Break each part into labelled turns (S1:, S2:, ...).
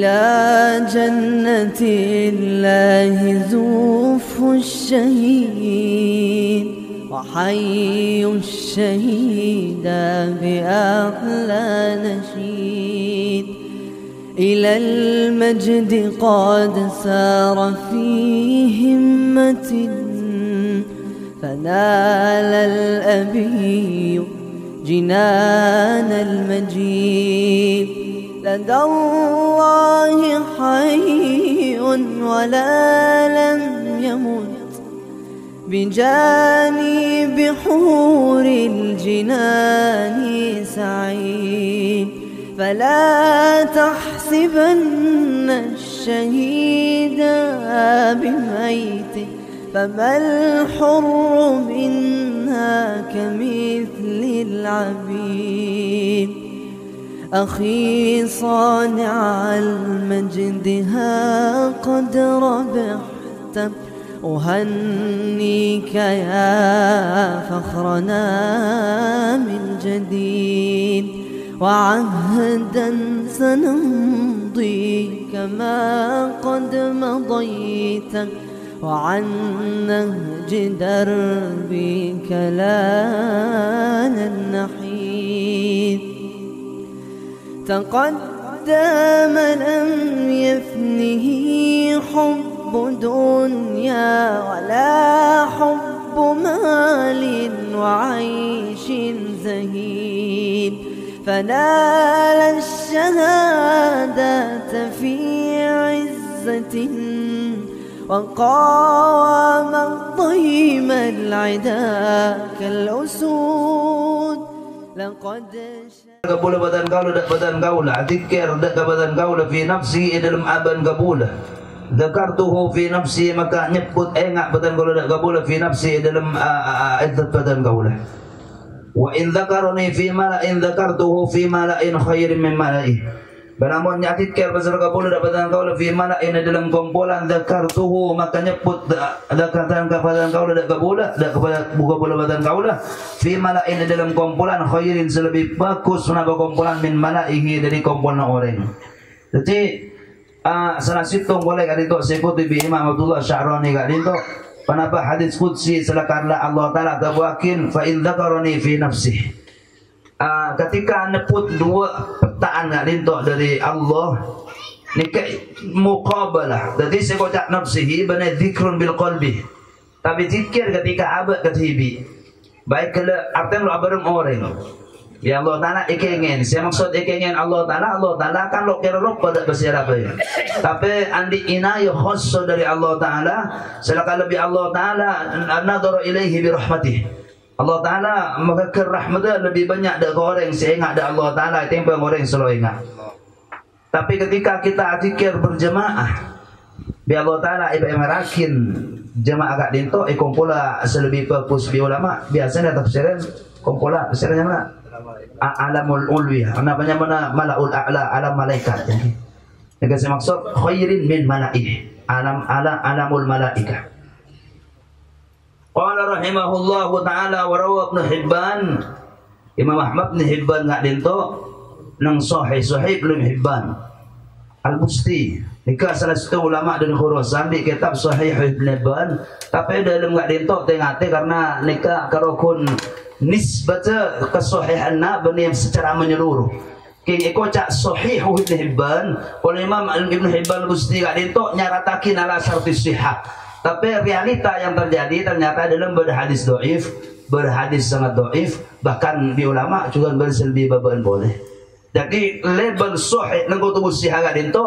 S1: إلى جنة الله زوف الشهيد وحي الشهيد بأحلى نشيد. إلى المجد قد سار في همة فنال الأبي جنان المجيد. لدى الله حي ولا لم يمت بجانب حور الجنان سعيد. فلا تحسبن الشهيد بميت فما الحر منها كمثل العبيد. أخي صانع المجد ها قد ربحت أهنيك يا فخرنا من جديد. وعهدا سنمضي كما قد مضيت وعن نهج دربك لا ننحيد. تقدم لم يفنه حب دنيا ولا حب مال وعيش زهيد. فنال الشهادة في عزة وقام ضيم العدا كالأسود. لقد
S2: Kabula badan kau dak badan kau lah, dzikir dak badan kau lah fi nafsi dalam aban kabula. Dzakartuhu fi nafsi maka nyebut engak badan kau dak kabula fi nafsi dalam izzat badan kau lah. Wa in dzakarani fi mala'in dzakartuhu fi mala'in khairin min mala'i. Banamun nyadzikir pasal kabula dak badan kau lah fi mala'in dalam kumpulan dzakartuhu maka nyebut dzakatan ka badan kau dak kabula dak buka bola badan kau lah fi mala'in dalam kumpulan khairin selebih bagus menapa kumpulan min mala'ihi dari kumpulan orang. Jadi salah situng boleh kat itu sebut bi Imam Abdullah Sya'rani kat itu kenapa hadis qudsi selakarlah Allah Ta'ala tawakin fa in dzakarani fi nafsi. Ketika neput dua petaan kat itu dari Allah nikah muqabalah. Jadi saya kocak nafsihi bana dzikrun bil qalbi. Tapi zikir ketika abad ketibi. Baik kalau artinya bareng orang. Ya Allah Ta'ala ikengin. Saya maksud ikengin Allah Ta'ala kan lo kira lo pada bahasa Arab ya. Tapi andi inayah khusus dari Allah Ta'ala. Silakan lebih Allah Ta'ala nadhara ilaihi bi rahmatih. Allah Ta'ala maka rahmatnya lebih banyak dari orang yang ingat dari Allah Ta'ala timbang orang yang selalu ingat. Tapi ketika kita zikir berjemaah bi Allah Ta'ala ibarat merakin jemaah agak dinto kumpula selebih fokus bi ulama biasanya tafsiran kumpula tafsirannya mana alamul ulwiyah namanya mana malaul a'la alam malaikat jadi saya maksud khairin min malaih alamul malaikah. Qala rahimahullahu ta'ala wa rawa Ibnu Hibban Imam Ahmad bin Hibban ngak dinto nang sahih Ibnu Hibban Al-Busti nikah salah satu ulama dari Khurasan di kitab Sahih Ibnu Hibban tapi dalam ngak dinto tengate karena nikah karokun nisbata kesahihanna benih secara menyeluruh. Kini kocak Sahih Ibnu Hibban oleh Imam Ibnu Hibban Al-Busti ngak dinto nyaratakin ala syartis sihah. Tapi realita yang terjadi ternyata dalam berhadis doif, berhadis sangat doif, bahkan di ulama juga berselbi babaan boleh. Jadi label sahih nang kutubu sihah itu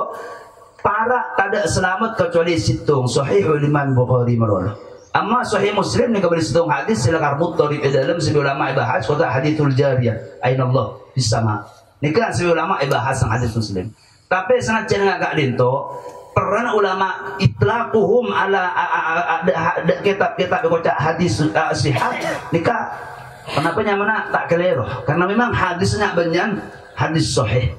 S2: para tidak selamat kecuali situng sahih Imam Bukhari malolo. Amma sahih Muslim ni kabel situng hadis silakan muttarib dalam sebi ulama bahas kata hadithul jariyah ainallah bis sama. Nikah sebi ulama bahas hadis Muslim. Tapi senajan ngagak dinto peran ulama itlaquhum ala kitab-kitab kocak hadis sihah nikah kenapa nyamana tak keliru karena memang hadisnya banyak hadis sahih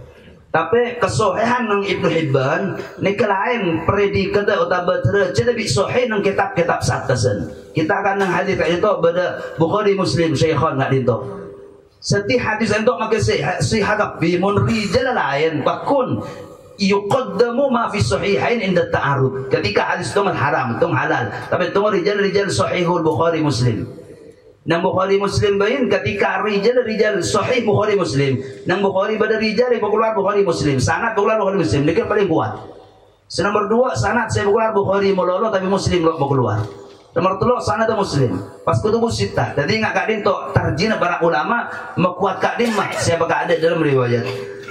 S2: tapi kesahihan nang Ibnu Hibban nikah lain predikat utawa derajat lebih sahih nang kitab-kitab satasan kita akan nang hadis itu pada Bukhari Muslim Syaikhon nggak dinto setiap hadis itu maka sihah bi munrijal lain bakun yuqaddamu ma fi sahihain inda ta'arud. Ketika hadis itu haram, itu halal. Tapi itu rijal sahihul Bukhari Muslim. Nang Bukhari Muslim bayin ketika rijal sahih Bukhari Muslim. Nang Bukhari pada rijal keluar Bukhari Muslim. Sanad keluar Bukhari Muslim. Dia paling kuat. Nomor 2 sanad saya keluar Bukhari mololo tapi Muslim lo mau keluar. Nomor 3 sanad Muslim. Pas kutubu sittah. Jadi enggak kadin to tarjina para ulama mekuat kadin mah saya bakal ada dalam riwayat.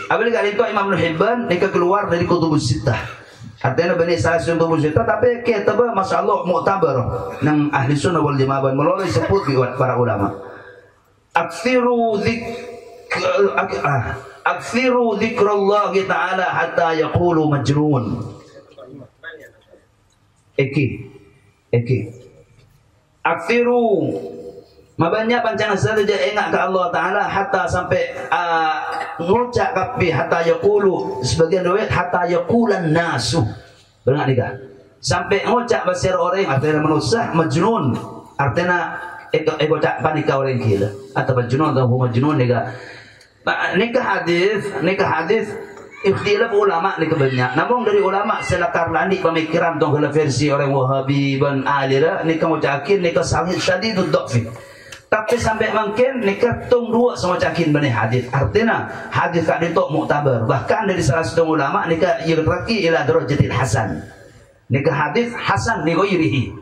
S2: Apabila kadin to Imam Ibnu Hibban nika keluar dari kutubu sittah. Artinya bani salah kutubu sittah tapi kita masyaallah mu'tabar nang ahli sunnah wal jamaah mololo disebut para ulama. Aksiru dzikrullah ta'ala hatta yaqulu majnun. Eki. Aksiru mabanya pancana saja ingat ke Allah Ta'ala hatta sampai ngucap kapi hatta yaqulu sebagian riwayat hatta yaqulan nasu. Benar nikah. Sampai ngucap basir orang artinya manusia majnun artinya cak panika orang gila atau majnun atau majnun nikah hadis ikhtilaf ulama ni kebanyak. Namun dari ulama selakar lani pemikiran tong versi orang Wahabi ban alira ni kamu cakin ni sangat syadidud dhaffi. Tapi sampai mungkin ni tung dua sama cakin bani hadis. Artinya hadis kak ditok muktabar. Bahkan dari salah satu ulama ni ka yurqi ila darajatil hasan. Ni ka hadis hasan li ghairihi.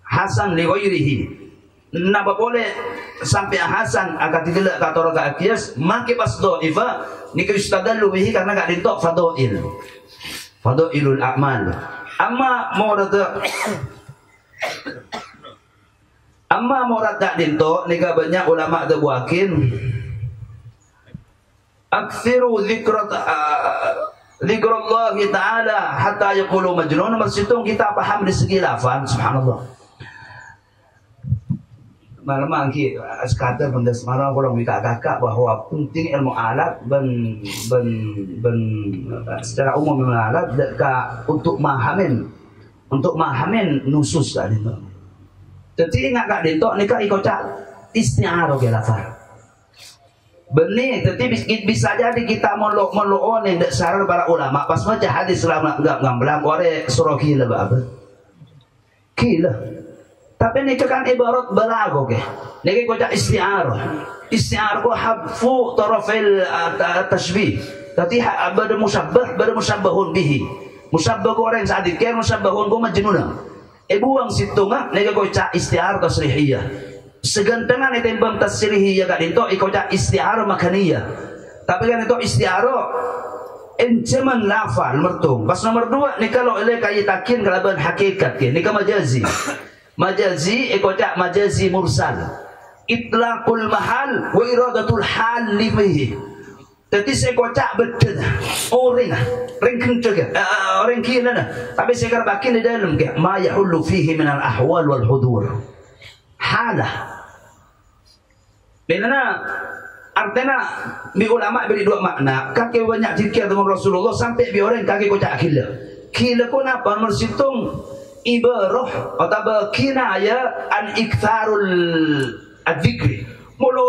S2: Hasan li ghairihi. Napa boleh sampai hasan akan tidak kata orang akias maki pas doiva ni istadallu bihi karena gak ditok fadailul a'mal amma murad gak ditok ni banyak ulama tebuakin aksiru zikrullah ta'ala hatta yaqulu majnun. Maksudnya kita paham di segi lafaz subhanallah. Malam ki sekadar benda semarang orang minta kakak bahwa penting ilmu alat secara umum ilmu alat untuk mahamin nusus tadi. Jadi ingat kak dintok ni kak ikut isti'arah ke lafaz. Benih, jadi bisa jadi kita melo ni saran para ulama pas baca hadis selama enggak ngambelang ore surah gila apa? Gila. Tapi ini kan ibarat balago ke. Niki kocak isti'arah. Isti'arah ko hadfu tarafil tashbih. Tadi ada musyabbahun bihi. Musyabbah ko orang saat dikir musyabbahun ko majnun. Buang situ ngak niki kocak isti'arah tasrihiyah. Segantengan itu bang tasrihiyah kak itu kocak isti'arah makaniyah. Tapi kan itu isti'arah enceman lafal mertung. Pas nomor 2 nih kalau oleh kayi takin kalaban hakikat ke. Nika majazi. Majazi ekocak majazi mursal itlaqul mahal wa iradatul hal lihi. Jadi saya kocak betul orang kencang orang kira tapi saya kerbakin di dalam ke ma yahullu fihi min al ahwal wal hudur halah. Benana artinya bi ulama beri dua makna. Kaki banyak zikir dengan Rasulullah sampai bi orang kaki kocak kila pun apa mersitung ibarah atau kinaya an iktharul adzikri mulu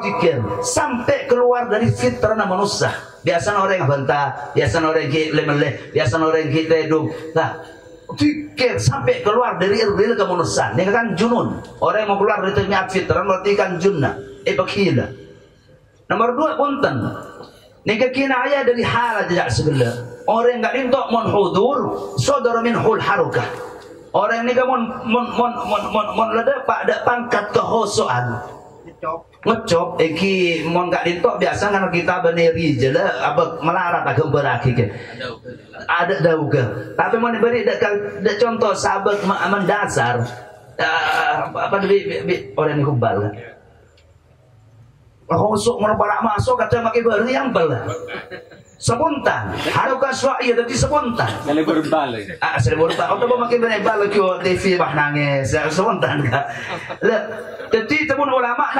S2: zikir sampai keluar dari fitrah manusia. Biasa orang yang bantah, biasa orang yang lemah, biasa orang yang kita hidup. Nah, zikir sampai keluar dari real kemanusiaan. Ini kan junun. Orang yang mau keluar dari ternyata fitrah berarti kan junna. Bakila. Nomor 2 punten. Ini kinaya dari hal aja segala. Orang yang enggak dintok monhudur, saudara minhul harukah. Orang ini kan mon lada pada pangkat kehosoan ngecop iki mon gak ditok biasa kan kita beneri je lah apa melarat agak beraki ke ada dauga tapi mon beri dak contoh sahabat mendasar apa orang ini kubal khosok mon barak masuk kata makai beri yang bal spontan, harukah suai tapi spontan. Selalu berbal. Selalu berbal. Atau makin banyak bal kau TV bah nangis, spontan kan. Jadi temun ulama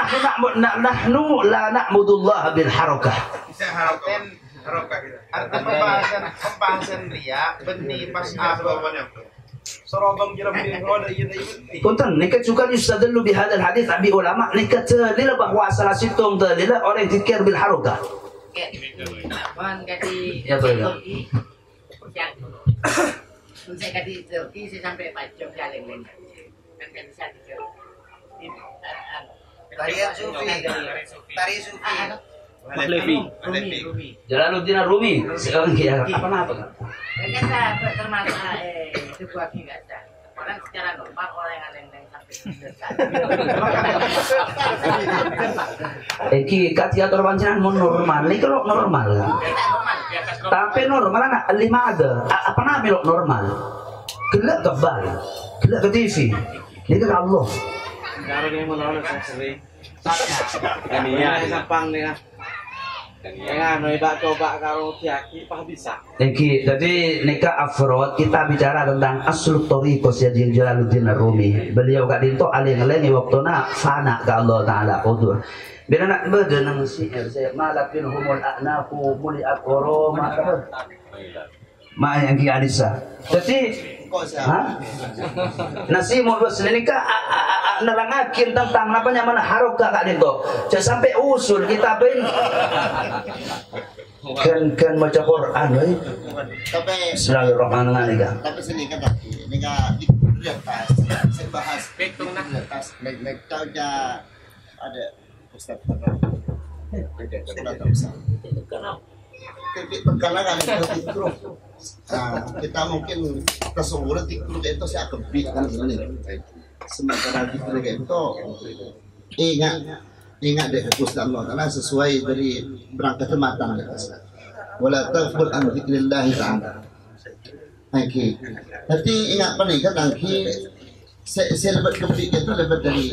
S2: nahnu la na'budullah bil harakah.
S3: Bisa harakah kita. Arti pembahasan ria benih pas apa? Sorobang jeram di roda ini.
S2: Konten, nikah juga yustadallu bi hadzal hadis abi ulama nikah telila bahwa salah situng telila orang zikir bil harakah.
S4: Kayak, man, kati,
S2: ya,
S4: Saya kadi Turki saya sampai pacok jalan lain. Kan bisa di
S3: Tarian Sufi. Tari Sufi.
S4: Rumi.
S2: Jalaluddin Rumi. Sekarang dia apa?
S4: Kan saya termasuk sebuah gigasa. Orang secara normal orang yang sampai
S2: Eki katiatur panjenengan mun normal, iki lo normal. Tapi normal anak 5 ada. Apa nabi lo normal? Gelak kebal, gelak ke TV. Ini kan Allah.
S5: Karo ni mo na sa sering. Kaniya sampang ni. Kaniya no iba coba karo kiaki pa bisa.
S2: Eki, jadi nikah afrod kita bicara tentang aslu thariqos ya Jalaluddin Rumi. Beliau gak dinto aling-aling waktuna fana ka Allah taala qudur. Bila nak beda nang sihir saya malapin humul a'nafu muli akoro ma yang ki Alisa. Jadi nasi mulus ini kah nerangakin tentang apa nyaman haroka kak dinto. Jangan sampai usul kita ben kan baca Quran oi.
S6: Tapi
S2: Bismillahirrahmanirrahim.
S6: tapi sini kan ini di atas saya bahas betul nak atas leg tahu ja ada Ustaz Farah. Sudah tak usah. Karena kan itu kita mungkin keseluruhan itu saya kebik kan sebenarnya. Sementara itu ingat deh Ustaz Allah karena sesuai dari berangkat matang ya Ustaz. Wala taghful an dzikrillah ta'ala. Oke. Tapi ingat apa nih kan angki saya dapat kebik itu dapat dari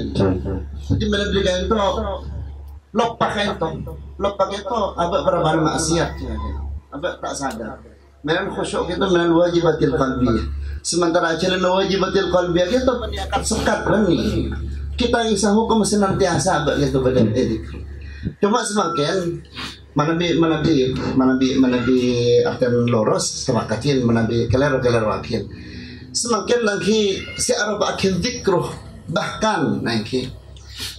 S6: jadi melebihkan itu lopak itu abak berapa maksiat abak tak sadar memang khusyuk kita memang wajibatil qalbiyah sementara jalan wajibatil qalbiyah kita akan sekat berani kita insya hukum senantiasa abak gitu badan edik cuma semakin manabi akan lurus semakin manabi keler wakin semakin lagi si arab akan zikruh bahkan nanti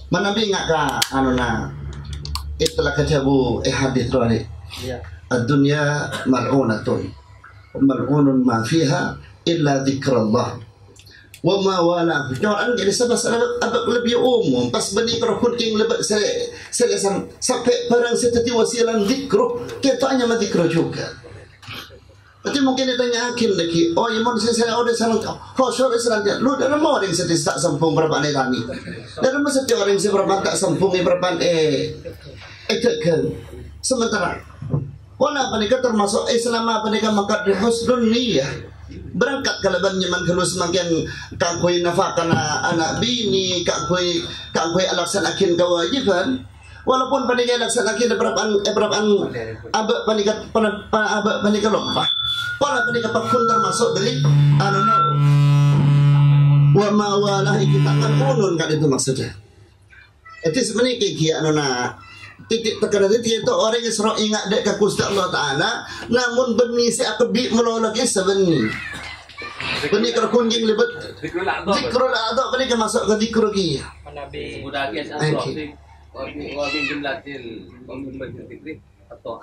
S6: manabi ngaka anuna itulah katabu hadits tadi ad-dunya mal'unatun mal'unun ma fiha illa dzikrullah wa ma wala jangan jadi sebab abak lebih umum pas bani perkun king lebih selesan sampai barang seteti wasilan zikru kita hanya madzikru juga. Tapi mungkin ditanya hakim lagi, oh imun saya udah sangat, oh sore selanjutnya, lu dalam mau orang sedih tak sempung berapa nih tani, dalam mesti orang seberapa tak sempung berapa kan, sementara, wala panika termasuk selama panika maka husnul niyah, berangkat kalaban nyaman kalau semakin kakui nafakana anak bini, kakui alaksanakin kewajiban. Walaupun panika laksanakin berapa abak panika lupa. Para panika pakun termasuk dari wa ma walahi kita kan kunun kan itu maksudnya. Itu sebenarnya kayak titik tekanan itu orang yang serok ingat dek ke Gusti Allah Taala namun benih si akbi melolak sebenarnya. Benih kerkunjing lebet zikrul a'dha panika masuk ke zikru ki.
S5: Nabi budak asal wabi jumlatil zikri atau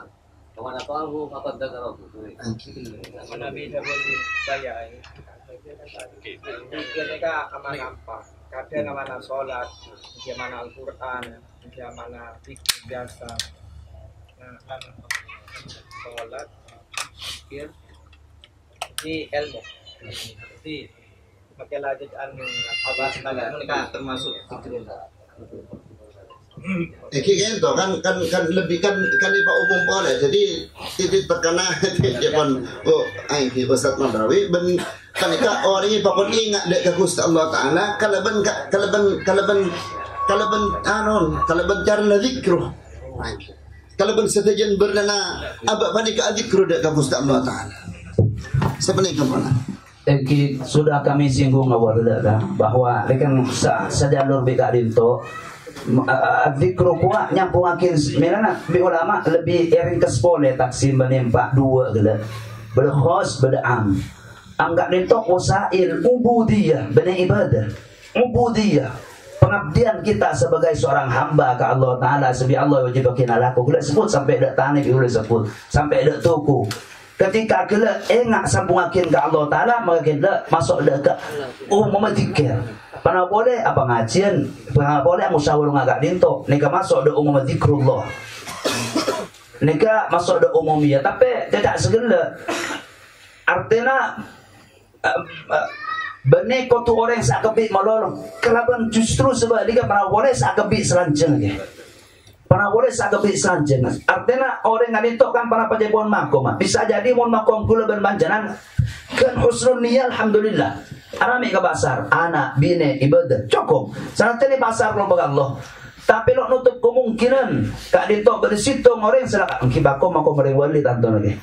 S5: kawan atau aku kapan dengar aku
S3: Nabi dabul saya ini. Ketika amanah apa? Kadang amanah sholat, bagaimana Al-Quran, bagaimana zikir biasa. Nah, kan sholat, zikir, di ilmu. Jadi makin lanjut apa mereka termasuk zikirullah.
S6: Gitu kan lebih kan iba umum boleh jadi titik terkena Jepang ini Ustaz Madrawi ben kanika orang ini pakon ingat dek ke Gusti Allah Taala kalaban cara zikruh kalaban setajan bernana abak panika zikruh dek ke Gusti Allah Taala sebenarnya kemana
S2: sudah kami singgung awal bahwa rekan sajalur beda dinto zikru kuat nyampung akhir merana bi ulama lebih ringkas boleh taksim menimpa dua gila berkhos ber'am anggap dinto usail ubudiyah benar ibadah ubudiyah pengabdian kita sebagai seorang hamba ke Allah Ta'ala sebi Allah wajib kena laku gila sebut sampai dak tani bi sebut sampai dak tuku Ketika kita ingat sambungakin ke Allah Ta'ala, maka kita masuk ke zikir. Pana boleh apa ngajian, pana boleh musyawarah ngagak dinto. Nika masuk ke zikrullah. Nika masuk ke umumiyah, tapi tidak segala. Artinya benih kau tu orang sakabik malolong. Kelaban justru sebab dia pana boleh sakabik selanjang lagi. Pana boleh sakabik selanjang. Artinya orang yang itu kan pana pajebon makom. Bisa jadi mon makom kula ben banjanan kan husnul niyah alhamdulillah. Arami ke pasar, anak, bini, ibadah cukup. Sangat ini pasar lo bagi Allah. Tapi lo nutup kemungkinan kak ditok bersitu orang silakan kibako makom merewali tanto lagi.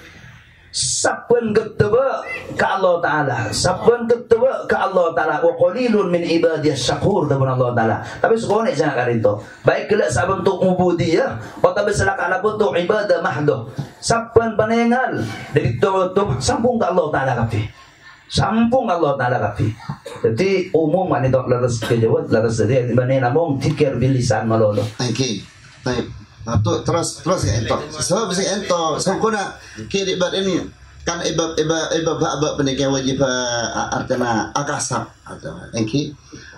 S2: Sabun keteba ke Allah Ta'ala, sabun keteba ke Allah Ta'ala. Wa qalilun min ibadiyas syakur dengan Allah Ta'ala. Tapi sekolah ni jangan kali itu. Baik kelak sabun untuk ubudiyah, atau silakan untuk ibadah mahdoh. Sabun penengal dari itu sambung ke Allah Ta'ala kafi. Sambung Allah Ta'ala kafi. Jadi umum kan itu laras kejawat, laras dia bani namong tikir bilisan malolo.
S6: Okay, baik. Terus ento. Sebab si ento, so kuna kiri bad ini kan iba pendidikan wajib artinya akasa artinya. Okay.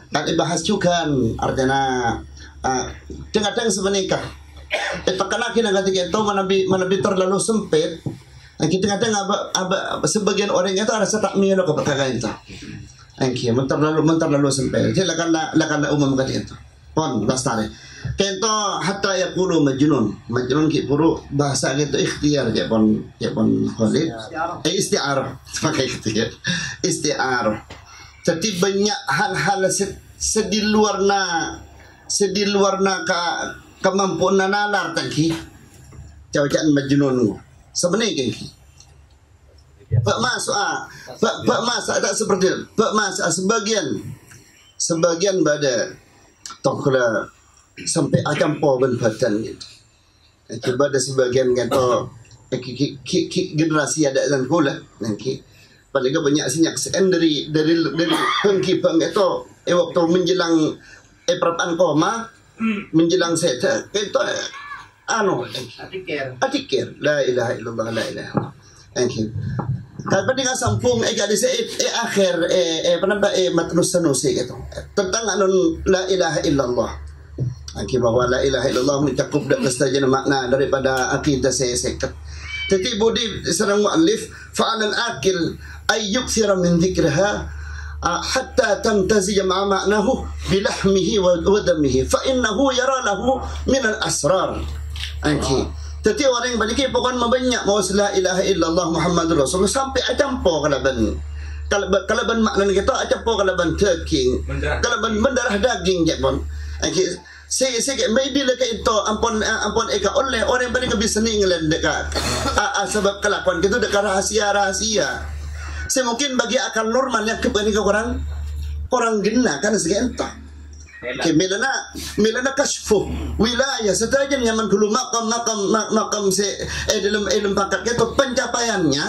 S6: Kan ibahas juga artinya tengah-tengah semenikah. Terkena kena ketika itu manabi terlalu sempit. Kita tengah sebagian orang itu ada setak milo ke perkara itu. Okay, terlalu sempit. Jadi lakan umum kata itu. Pon lastare. Kento hatta yaqulu majnun ki puru bahasa gitu ikhtiar ya pon Khalid isti'arah pakai gitu ya isti'arah. Jadi banyak hal-hal sedih luarna kemampuan nalar tadi cawaan majnun sebenarnya ki Pak Mas ada seperti Pak Mas sebagian pada tokla sampai akan poben badan gitu. Coba ada sebagian kata generasi ada dan pula nanti paling banyak sinyak dari pengkipang itu waktu menjelang perapaan koma menjelang seta itu atikir la ilaha illallah la ilaha thank you. Tapi dengan sampung di akhir penambah matnus sanusi itu tentang anun la ilaha illallah. Bahwa la ilaha illallah mencakup saja makna daripada akidah saya sekat. Jadi budi serang muallif fa'alal akil ay yukthira min dhikraha hatta tamtazija ma'a ma'nahu bilahmihi wa damihi fa innahu yara lahu min al-asrar. Jadi orang yang balik pokon mabanyak mawas la ilaha illallah Muhammadur Rasulullah sampai acampo kalaban makna kita acampo kalaban daging kalaban mendarah daging jepon. Sige maybe leka itu ampun eka oleh orang paling bisa ninggalan dekat sebab kelakuan itu dekat rahasia mungkin bagi akal normalnya kebanyakan orang gena kan segenta milana kasfu wilayah setajan nyaman dulu makam dalam pangkat itu pencapaiannya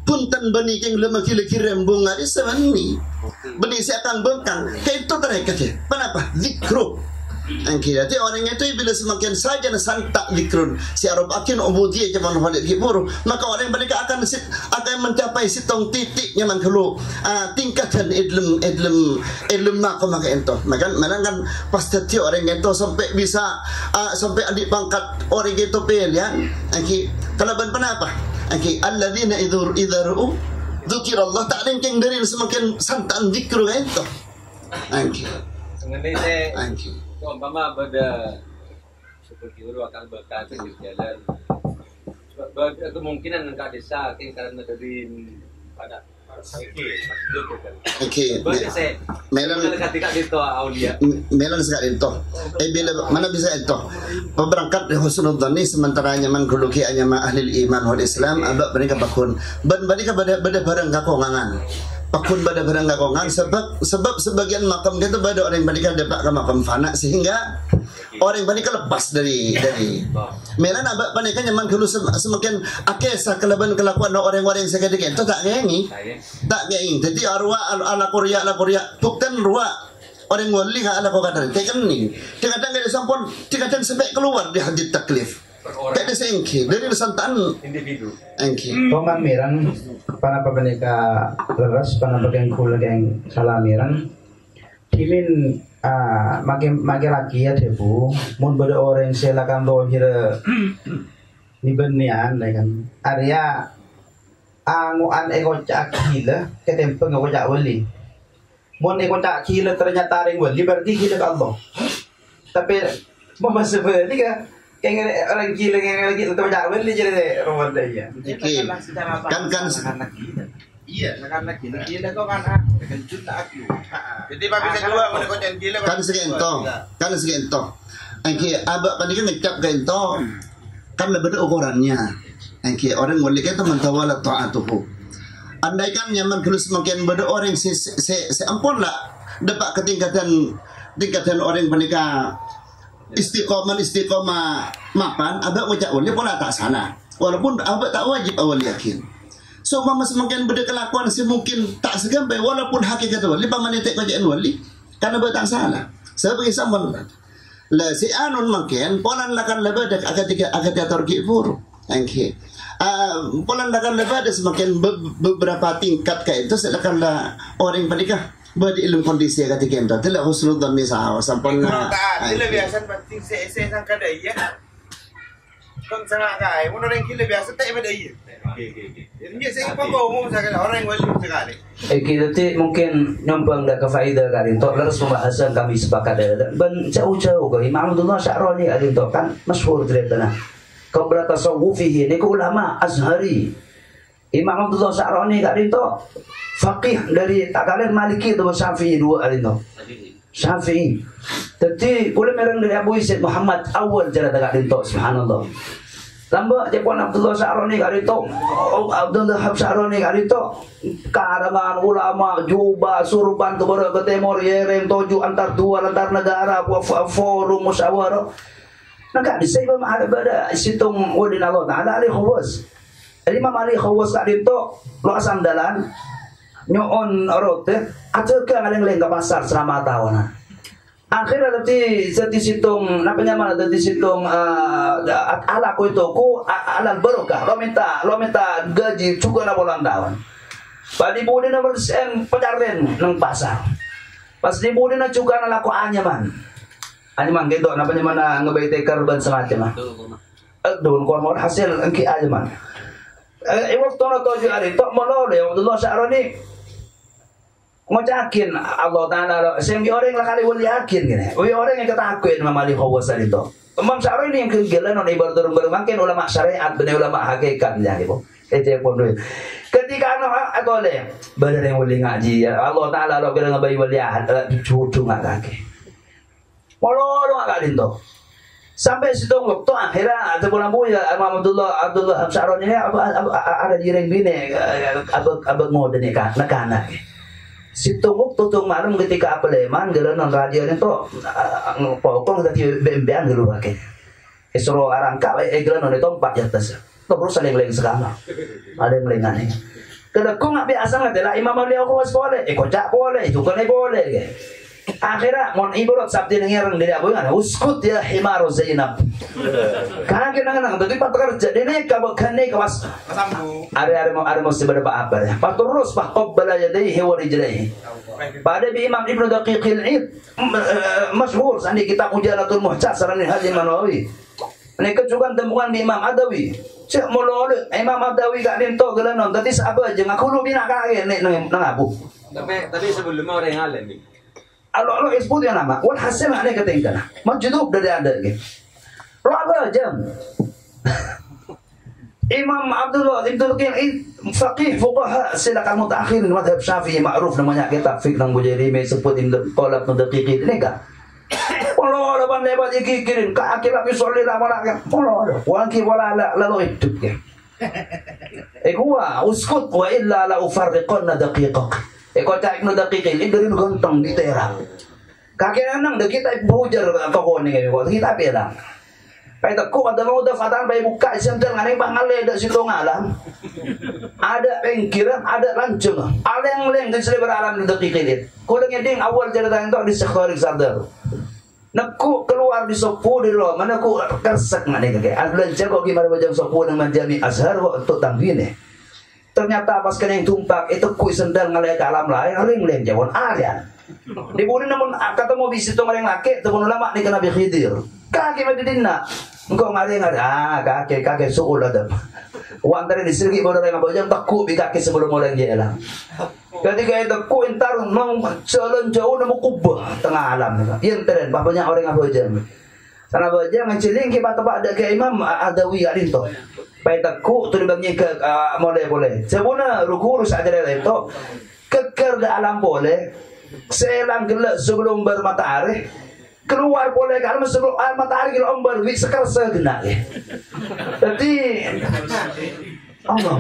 S6: punten bani king lemah kira-kira bunga di semani bani si akan bengkang kayak itu terdekat ya kenapa zikru. Jadi orang itu bila semakin saja santak zikrun si Arab akin ubudiyah zaman Khalid Giburu maka orang mereka akan mencapai sitong titik nyaman dulu tingkatan idlum makom maka itu maka kan pasti orang itu sampai bisa sampai adik pangkat orang itu pilihan kalaban kenapa alladzina idza ru'u dzikirallah tak lengkeng dari semakin santan zikru itu thank you.
S5: Umpama pada seperti itu akan berkata di jalan kemungkinan engkau desa karena dari pada
S6: melan
S5: ketika itu aulia
S6: melan sekali itu bila mana bisa itu berangkat dari husnudzani sementara nyaman guluki anyama ahli iman wal Islam abak mereka bakun mereka pada barang kakongangan pakun pada barang kakongan sebab sebagian makam itu pada orang mereka dapat ke makam fana sehingga orang mereka lepas dari melan abak mereka nyaman dulu semakin akesa kelakuan orang-orang yang seketika itu tak gengi jadi arwah ala Korea buktan ruah orang wali ala kau kata tekan ni kadang-kadang dia sampun kadang sampai keluar di hadits taklif Tak ada seengki dari santaan
S5: individu.
S6: engki.
S2: Pemamiran panapa beneka leres panapa yang kula yang salamiran timin mage laki ya tebu mun beda orang silakan dohir ni benian kan area anguan ego cakila ketempeng ego cak wali mun ego cakila ternyata ring wali berarti kita Allah tapi masa beri kan orang gila itu cak wali jadi rumah dia
S6: Iki
S3: Iya.
S5: Karena gila kok kan kencut tak aku.
S3: Jadi babi kedua mau dikocok gila.
S6: kan segento engki abak pandika ngecap gento kan lebih ada ukurannya engki orang wali kita mentawala ta'atuhu andaikan nyaman kalau semakin beda orang se ampun lah dapat tingkatan orang pandika istiqomah mapan abak wajak wali pola tak salah walaupun abak tak wajib awal yakin. So mama semakin beda kelakuan semungkin tak segampai walaupun hakikat wali pamanitek kajaan wali karena tak salah. Sebab kisahkan la si anun makin polan lakan lebadak agat torgi furu. Angke. Polan lakan lebadak semakin beberapa tingkat kayak itu silakan lah orang panikah badi ilmu kondisi ketika itu tidak husnul dhanni sahwa sampun
S3: Gila biasa penting se sangka dah iya. Kong sangat kai, mun orang gila biasa tak pada iya. Ini saya apa kau umum sekali orang yang wali sekali.
S2: Kita mungkin numpang dah kefaedah kali untuk terus pembahasan kami sepakat ada. Ben jauh-jauh ke Imam Abdullah Sya'rani kali itu kan masyhur ceritanya. Qabla tasawwufihi ni ulama Azhari. Imam Abdullah Sya'rani kali itu faqih dari takalian Maliki atau Syafi'i dua kali itu. Syafi'i. Jadi boleh merang dari Abu Isid Muhammad awal cerita kali itu subhanallah. Tambah Jepun Abdullah Sya'rani kali itu Abdullah Sya'rani kali itu karangan ulama jubah surban kepada ke timur yerem toju antar dua antar negara forum musyawarah nak di saya ada pada situng wadin Allah Ta'ala Ali Khawas Imam Ali Khawas kali itu lo sandalan nyoon rote atau ke ngaleng-leng ke pasar selama tahun. Akhirnya tadi situng namanya mana tadi situng ala ko itu ku alal barokah lo minta gaji cukup na bulan tahun. Padi budi na bersen pencarian nang pasar. Pas di budi na juga na laku anyaman gitu namanya mana ngebai teker ban semacam. Doon kon mo hasil angki anyaman. Waktu na toju ari to molole Abdullah Sya'rani ngocakin Allah Ta'ala sehingga orang yang kali wali yakin gini orang yang ketakuin Imam Ali Khawas itu Imam Sya'rani yang kegilaan non ibarat bermakin ulama syariat benar ulama hakikat jadi bu itu yang pun ketika anak boleh benar yang wali ngaji ya Allah Ta'ala lo bilang ngabai wali cucu nggak kaki malu nggak kali itu sampai situ waktu akhirnya ada bulan bulan Imam Abdullah Sya'rani ini ada jireng bini abang mau dene nak situng tutung malam ketika apeleman gelan non raja itu pokok tadi bembean dulu pakai esro arangka gelan non itu empat atas terus ada yang sekarang ada yang lengane kada ko nggak biasa nggak lah Imam Ali Khawas boleh kocak boleh itu kan boleh akhirnya mon ibarat sabdi ngerang dari aku kan uskut ya himaru Zainab karena kenang tadi pak kerja dene kabakane kawas ada mesti berapa apa ya pak terus pak qabbala yadayhi wa rijlaihi pada bi Imam Ibnu Daqiqil Id masyhur sandi kitab Mujalatul Muhtasar ni Haji Manawi ini juga temuan di Imam Adawi cek molole Imam Adawi gak dento gelanon tadi sahabat aja ngaku lu bina kage nek nang abu
S5: Tapi sebelumnya orang yang alim nih.
S2: Allah sebut yang nama. Walhasil ada ketinggalan. Majlub dari ada gitu. Raga jam. Imam Abdullah Ibnu faqih fuqaha silakan mutaakhirin madhab Syafi'i ma'ruf namanya kitab fiqh nang Bujairimi sebut Ibnu Talab Mudaqiqin ini kan. Allah lawan lebat ikirin ka akira bi sholli la malaka. Allah wanki wala lalu hidup ya. Kuwa uskut wa illa la ufarriqanna daqiqak. Kota Ibnu Daqiqin ini dari gontong di tera. Kakek nang de kita bujar ko ni ko kita pela. Pai takku ada mau dafatan pai buka sentel ngane bangale da situ ngalam. Ada pengkira, ada lancung. Ada yang leng di seluruh alam Ibnu Daqiqin. Ko deng awal cerita itu di sektor sadar. Naku keluar di sopu di luar mana ku kersek nggak nih kakek. Aslan jago gimana bajang sopu dengan Jami Azhar kok untuk tangvin ya. Ternyata pas kena yang tumpak itu kui sendal ngalai ke alam lain ling jawon alian. Diburi namun ketemu bisitu orang laki temun ulama ni Nabi Khidir. Kaki madidina. Engkau ngalai kakek suul ada. Wan tadi disirgi bodoh dengan bajang takku bi kaki sebelum orang jalan. Ketika itu ku entar mau jalan jauh nemu kubah tengah alam. Yang teren bapaknya orang apa bajang. Karena bajang menceling kita tempat ada ke Imam Adawi alinto. Pai takku tu dibagi ke boleh. Sebuna ruku urus aja itu keker di alam boleh. Selang gelap sebelum bermatahari. Keluar boleh kalau sebelum matahari kalau berwik sekar segena. Jadi Allah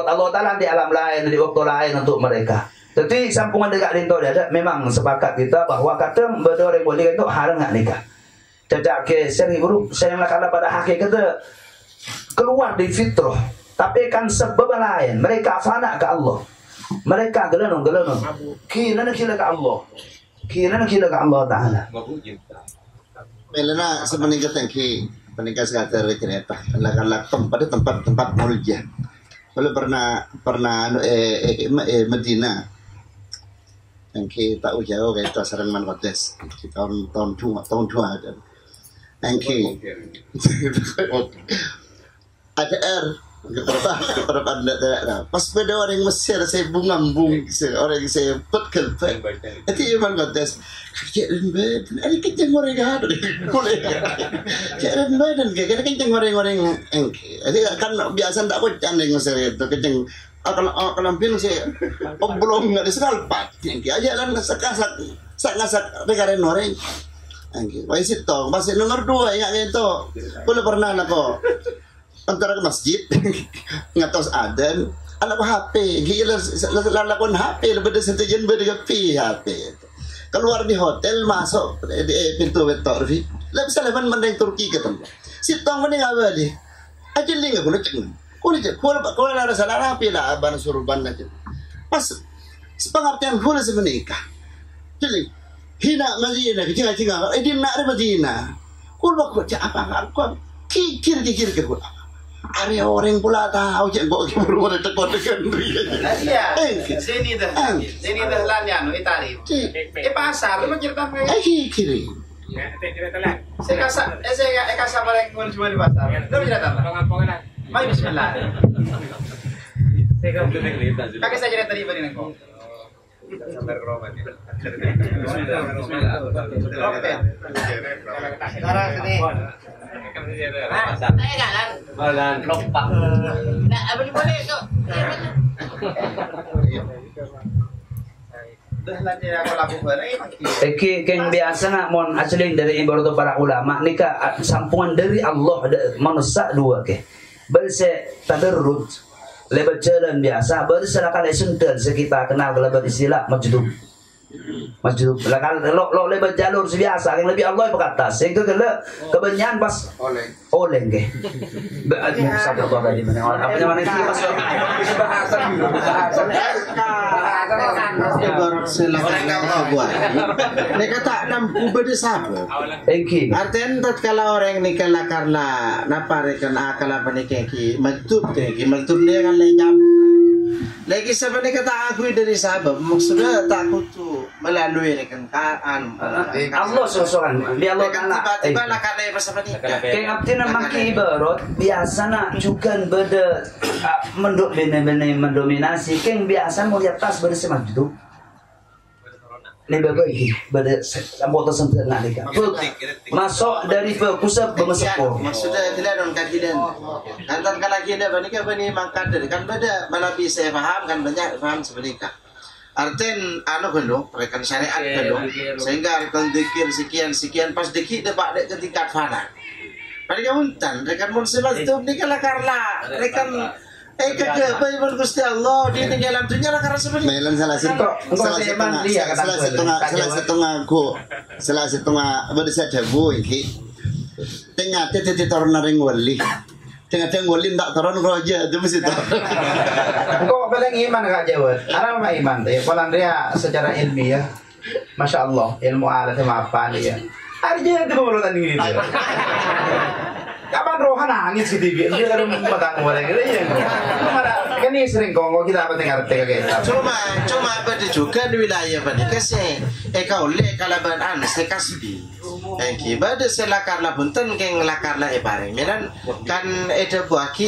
S2: Allah Ta'ala di alam lain, di waktu lain untuk mereka. Jadi sampungan dekat linto ada memang sepakat kita bahwa kadang berdua boleh itu haram nggak nikah. Jajak ke seri buruk saya melakukan pada hakikatnya keluar di fitrah. Tapi kan sebab lain mereka fana ke Allah. Mereka gelenong. Kira ke Allah. Kira ke Allah Ta'ala.
S6: Melana semeningkat yang penikah sekadar cerita lak pada tempat mulia. Kalau pernah Medina yang kita jauh kayak itu sarang manfates tahun tua ada. Yang ada kepada anda pas pada orang Mesir saya bungambung orang saya pekel itu iman kontes kajian badan ada kencang orang ada kajian badan kayak kencang orang itu kan biasa tak kau candeng Mesir itu kencang akan bilang saya belum nggak disekalpat yang aja kan sangat rekan orang Waisit tong masih nomor 2 ingat itu boleh pernah nako antara ke masjid ngatos adan anak HP gila lalakon HP lebih dari sentijen berdegapi HP keluar di hotel masuk di pintu wetor lebih bisa lepas mendeng Turki ketemu si tong mending apa di aja lingga kuno ada salah rapi lah abang surban aja pas pengertian kuno semenikah jadi hina Madinah kecil-kecil dia nak ada Madinah kuno kerja apa kikir ke kuno area orang pula tahu cek gua keburu ada tekor dengan
S3: iya sini dah lanyan Itali pasar lu cerita
S6: kiri
S3: saya kasar paling pun cuma di pasar lu cerita apa mari bismillah kakek saya cerita tadi beri nengko sampai kerobat bismillah sekarang sini
S4: Saya jalan lompat. Nah, apa ni boleh tu?
S2: Keng biasa nak mon asling dari ibarat para ulama nikah sampungan dari Allah manusia dua ke. Berse tadarrud lebat jalan biasa berserakan sentel sekitar kenal lebat istilah majdub. Masjid lo lebat jalur biasa yang lebih Allah berkata sehingga kalau kebanyakan pas oleh ke satu tadi mana apa namanya
S7: mereka tak nampu berdesap. Artinya tatkala orang nikah karena napa rekan akal apa nikah maktub dia kan lejam. Lagi sebenarnya kata aku dari sahabat maksudnya takut tu melalui rekan
S2: Allah seorang dia Allah
S7: tiba-tiba lah kata bersama dia
S2: kayak artinya makin ibarat biasa nak juga beda mendominasi kayak biasa mau lihat tas bersama itu lebih baik pada anggota sempurna nikah masuk dari pusat bermesepo
S7: maksudnya tidak ada kajian antar kalau kita bernikah bani mangkat kan beda mana bisa paham kan banyak paham sebenarnya arten kalau rekan syariat kalau sehingga rekan zikir sekian pas dikit dapat ke tingkat fana mereka muntan rekan muslimat itu nikah karena rekan kegagalan Gusti Allah di jalan dunia lah karena sebenarnya.
S6: Melan salah satu berdesa jago iki. Tengah tete turun naring wali. Tengah wali tak turun roja itu mesti turun.
S3: Kok paling iman kak jawab? Arah mah iman deh. Kalau dia secara ilmiah
S2: Masya Allah, ilmu alatnya apa nih ya? Hari jangan itu pemberontakan ini. Kapan rohan nangis gitu, dia kan matang mulai gitu ya. Kan ini sering kongko kita apa ngerti kayak
S7: Cuma pada juga di wilayah Banika se kau le kalaban se kasbi. Pada se lakar la bunten keng lakar la pareng. Medan kan ada buaki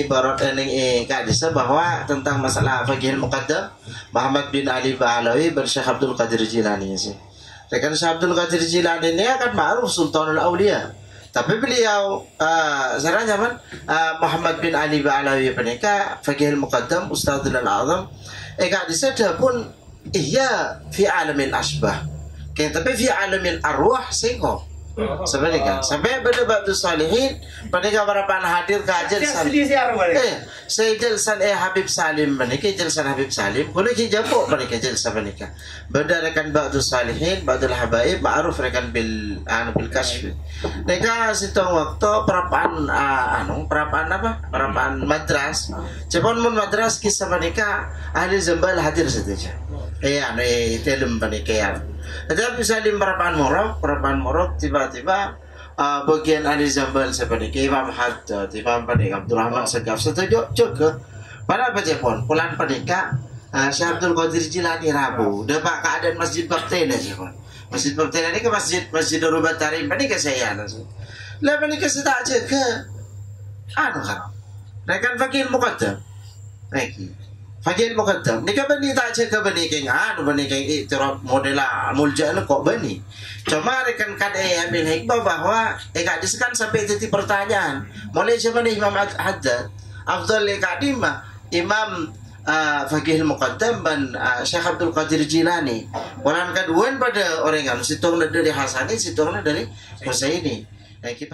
S7: ibarat eneng kadisa bahwa tentang masalah Faqih Muqaddam Muhammad bin Ali Ba'alawi dan Syekh Abdul Qadir Jilani sih. Rekan Syekh Abdul Qadir Jilani ini akan ma'ruf Sultanul Auliya. Tapi beliau sekarang zaman Muhammad bin Ali Ba'alawi penika Faqih Muqaddam Ustadzul Azam kak disada pun iya fi alamin asbah tapi fi alamin arwah singko sebenarnya sampai pada batu salihin penika berapa hadir ke jalsan saya jalsan Habib Salim penika jalsan Habib Salim boleh kijapuk penika jalsan penika berdarakan batu salihin batu habaib ma'ruf rekan bil kasfi mereka sitong waktu perapaan perapaan madras cepon mun madras kisah penika ahli zambal hadir saja telum penika ya tetapi salim perapaan morok tiba-tiba bagian ahli zambal seperti Imam Haddad Imam Panik Abdul Rahman Segaf setuju juga pada apa cepon pulang penika Syekh Abdul Qadir Jilani Rabu dapat keadaan masjid Baktena cepon masjid Baktena ini ke masjid Darul Batarim penika saya lah penika setak jaga kan rekan Faqih Muqaddam Faqih Muqaddam nika bani tak jaga bani keng bani keng itiraf modela mulja kok bani cuma rekan kad ambil hikmah bahwa kak diskan sampai jadi pertanyaan mulai zaman Imam Haddad afdal kadimah Imam Faqih Muqaddam dan Syekh Abdul Qadir Jilani walan kaduan pada orang kan situngna dari Hasani situngna dari Husaini kita